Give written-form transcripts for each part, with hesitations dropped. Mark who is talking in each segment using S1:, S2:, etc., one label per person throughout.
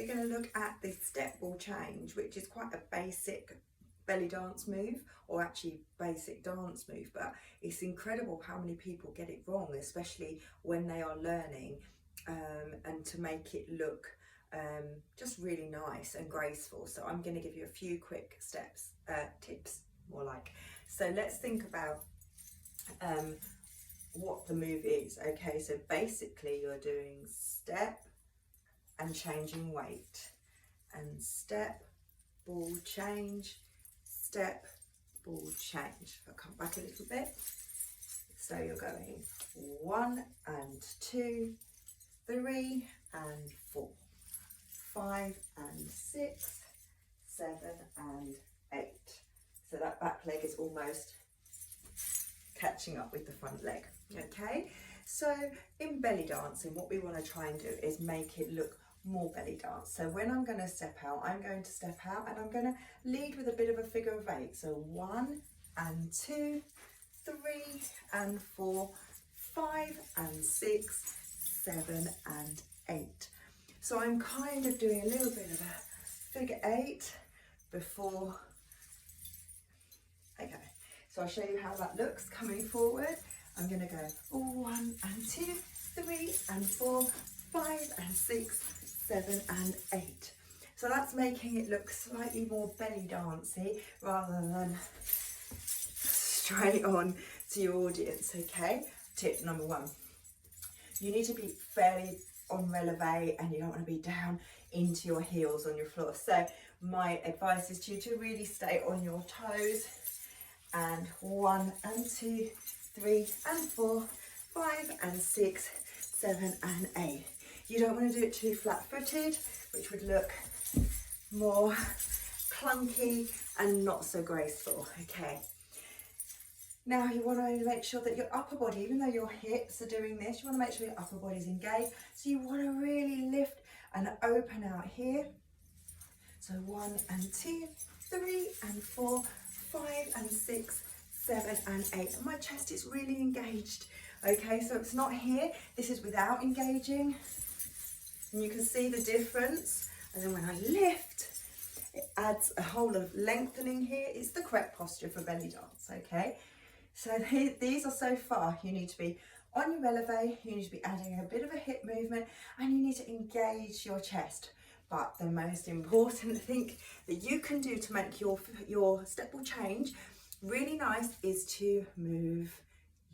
S1: we're going to look at the step ball change, which is quite a basic belly dance move, or actually basic dance move, but it's incredible how many people get it wrong, especially when they are learning, and to make it look just really nice and graceful. So I'm going to give you a few quick tips more like. So let's think about what the move is. Okay, so basically you're doing step and changing weight, and step, ball, change, step, ball, change. I'll come back a little bit. So you're going 1 and 2, 3 and 4, 5 and 6, 7 and 8. So that back leg is almost catching up with the front leg. Okay, so in belly dancing, what we want to try and do is make it look more belly dance. So when I'm going to step out, I'm going to step out and I'm going to lead with a bit of a figure of 8. So 1 and 2, 3 and 4, 5 and 6, 7 and 8. So I'm kind of doing a little bit of a figure 8 before. Okay, so I'll show you how that looks coming forward. I'm going to go 1 and 2, 3 and 4, 5 and 6, 7 and 8. So that's making it look slightly more belly dancey rather than straight on to your audience. Okay, tip number 1, you need to be fairly on releve and you don't want to be down into your heels on your floor. So my advice is to really stay on your toes, and 1 and 2, 3 and 4, 5 and 6, 7 and 8. You don't want to do it too flat-footed, which would look more clunky and not so graceful. Okay. Now you want to make sure that your upper body, even though your hips are doing this, you want to make sure your upper body is engaged. So you want to really lift and open out here. So 1 and 2, 3 and 4, 5 and 6, 7 and 8. And my chest is really engaged. Okay, so it's not here. This is without engaging. And you can see the difference. And then when I lift, it adds a whole lot of lengthening here. It's the correct posture for belly dance, okay? So these are so far. You need to be on your releve, you need to be adding a bit of a hip movement, and you need to engage your chest. But the most important thing that you can do to make your step ball change really nice is to move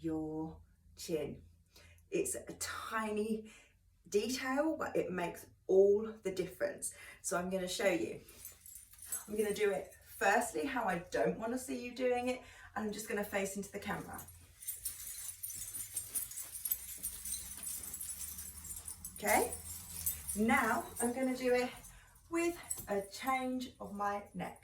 S1: your chin. It's a tiny detail, but it makes all the difference. So I'm going to show you. I'm going to do it firstly how I don't want to see you doing it, and I'm just going to face into the camera. Okay, now I'm going to do it with a change of my neck.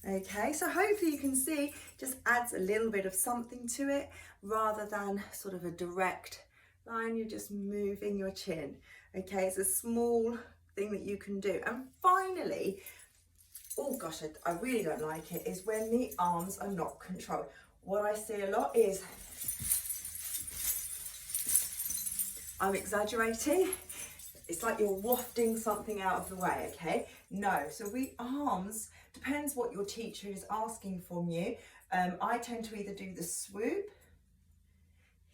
S1: Okay, so hopefully you can see just adds a little bit of something to it rather than sort of a direct line. You're just moving your chin. Okay, it's a small thing that you can do. And finally, oh gosh, I really don't like it, is when the arms are not controlled. What I see a lot is, I'm exaggerating, it's like you're wafting something out of the way, okay? No, so arms, depends what your teacher is asking from you. I tend to either do the swoop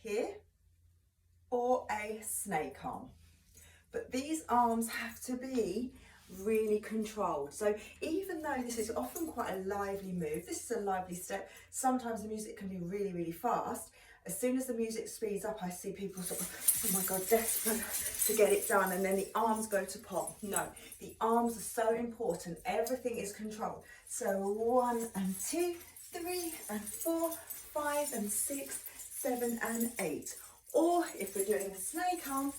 S1: here or a snake arm. But these arms have to be really controlled. So even though this is often quite a lively move, this is a lively step, sometimes the music can be really, really fast. As soon as the music speeds up, I see people sort of, oh my God, desperate to get it done, and then the arms go to pop. No, the arms are so important. Everything is controlled. So 1 and 2, 3 and 4, 5 and 6, 7 and 8. Or if we're doing a snake arm,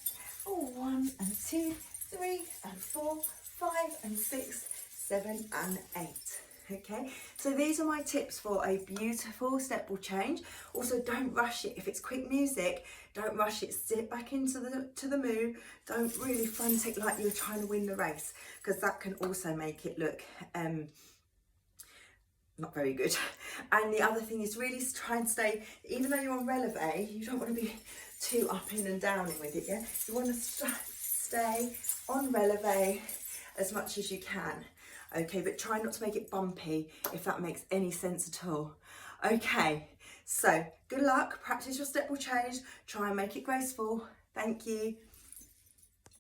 S1: 1 and 2, 3 and 4, 5 and 6, 7 and 8. Okay, so these are my tips for a beautiful step ball change. Also, don't rush it. If it's quick music, don't rush it. Sit back into the move. Don't really frantic like you're trying to win the race, because that can also make it look not very good. And the other thing is really try and stay, even though you're on releve, you don't want to be too up in and downing with it, yeah? You want to stay on releve as much as you can, okay? But try not to make it bumpy, if that makes any sense at all. Okay, so good luck, practice your step will change, try and make it graceful. Thank you.